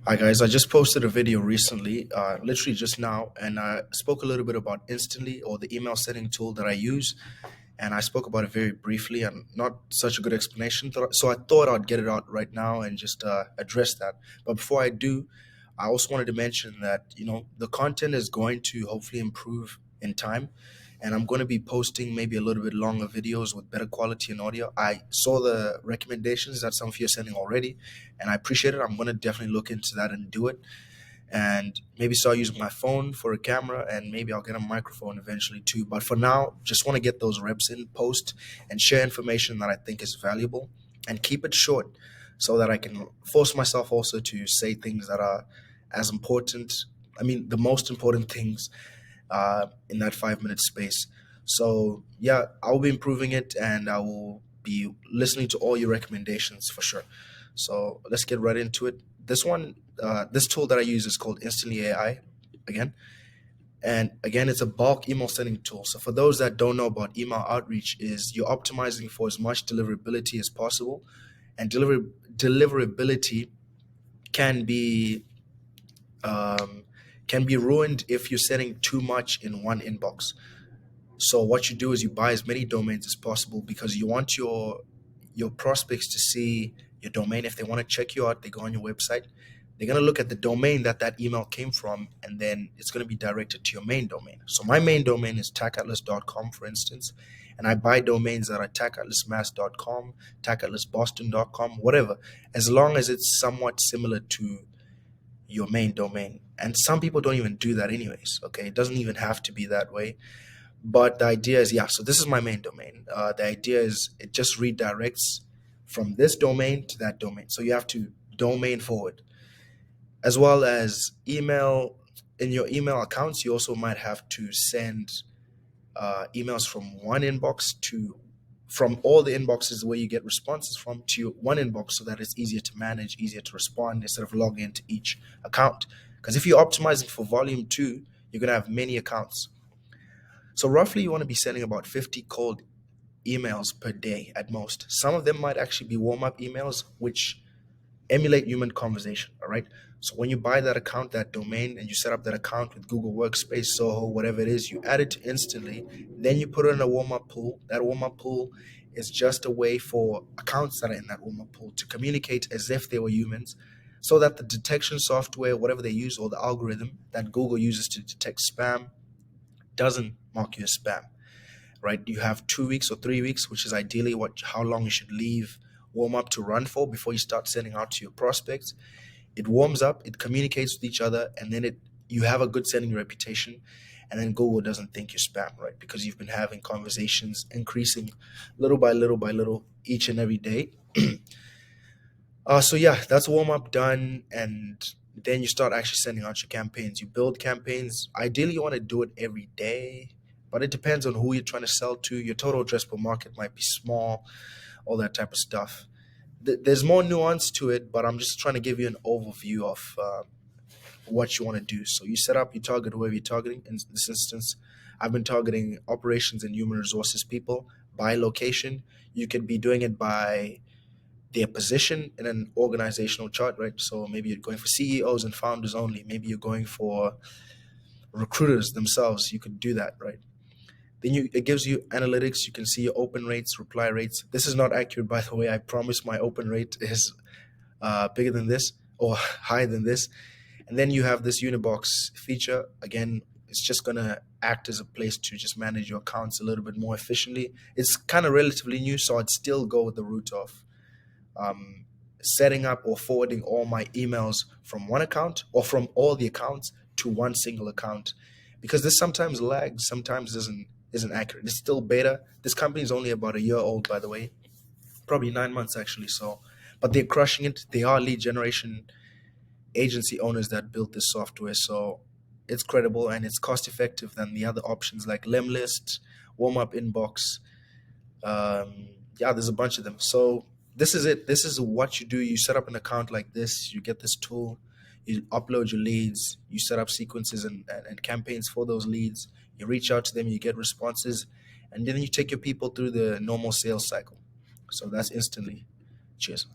Hi guys, I just posted a video recently, literally just now, and I spoke a little bit about Instantly or the email sending tool that I use, and I spoke about it very briefly and not such a good explanation. So I thought I'd get it out right now and just address that. But before I do, I also wanted to mention that the content is going to hopefully improve in time, and I'm going to be posting maybe a little bit longer videos with better quality and audio. I saw the recommendations that some of you are sending already, and I appreciate it. I'm going to definitely look into that and do it, and maybe start using my phone for a camera, and maybe I'll get a microphone eventually too. But for now, just want to get those reps in, post, and share information that I think is valuable, and keep it short so that I can force myself also to say things that are as important. I mean, the most important things in that 5 minute space. So, yeah, I'll be improving it and I will be listening to all your recommendations for sure. So, let's get right into it. This tool that I use is called Instantly AI again. And again, it's a bulk email sending tool. So for those that don't know about email outreach, is you're optimizing for as much deliverability as possible, and deliverability can be um, can be ruined if you're sending too much in one inbox. So what you do is you buy as many domains as possible because you want your prospects to see your domain. If they want to check you out, they go on your website. They're going to look at the domain that email came from, and then it's going to be directed to your main domain. So my main domain is tackatlas.com, for instance, and I buy domains that are tackatlasmass.com, tackatlasboston.com, whatever, as long as it's somewhat similar to your main domain. And some people don't even do that anyways. Okay, it doesn't even have to be that way, but the idea is, yeah, so this is my main domain. The idea is it just redirects from this domain to that domain. So you have to domain forward, as well as email. In your email accounts, you also might have to send emails from one inbox to from all the inboxes where you get responses from to one inbox, so that it's easier to manage, easier to respond instead of logging into each account. Because if you're optimizing for volume too, you're gonna have many accounts. So roughly, you want to be sending about 50 cold emails per day at most. Some of them might actually be warm up emails, which emulate human conversation. All right. So when you buy that account, that domain, and you set up that account with Google Workspace, Soho, whatever it is, you add it to Instantly. Then you put it in a warm up pool. That warm up pool is just a way for accounts that are in that warm up pool to communicate as if they were humans, so that the detection software, whatever they use, or the algorithm that Google uses to detect spam, doesn't mark you as spam, right? You have 2 weeks or 3 weeks, which is ideally what how long you should leave warm up to run for before you start sending out to your prospects. It warms up, it communicates with each other, and then it you have a good sending reputation, and then Google doesn't think you're spam, right? Because you've been having conversations increasing little by little each and every day. So yeah, that's warm up done, and then you start actually sending out your campaigns. You build campaigns. Ideally, you want to do it every day, but it depends on who you're trying to sell to. Your total addressable market might be small, all that type of stuff. There's more nuance to it, but I'm just trying to give you an overview of what you want to do. So you set up, you target whoever you're targeting. In this instance, I've been targeting operations and human resources people by location. You could be doing it by their position in an organizational chart, right? So maybe you're going for CEOs and founders only. Maybe you're going for recruiters themselves. You could do that, right? Then it gives you analytics. You can see your open rates, reply rates. This is not accurate, by the way. I promise my open rate is bigger than this or higher than this. And then you have this Unibox feature. Again, it's just going to act as a place to just manage your accounts a little bit more efficiently. It's kind of relatively new, so I'd still go with the route of um, setting up or forwarding all my emails from one account or from all the accounts to one single account, because this sometimes lags, sometimes isn't accurate. It's still beta. This company is only about a year old, by the way, probably 9 months actually. So, but they're crushing it. They are lead generation agency owners that built this software, so it's credible and it's cost effective than the other options like Lemlist, Warm Up Inbox. Yeah, there's a bunch of them. So this is it. This is what you do. You set up an account like this. You get this tool. You upload your leads. You set up sequences and campaigns for those leads. You reach out to them. You get responses, and then you take your people through the normal sales cycle. So that's Instantly. Cheers.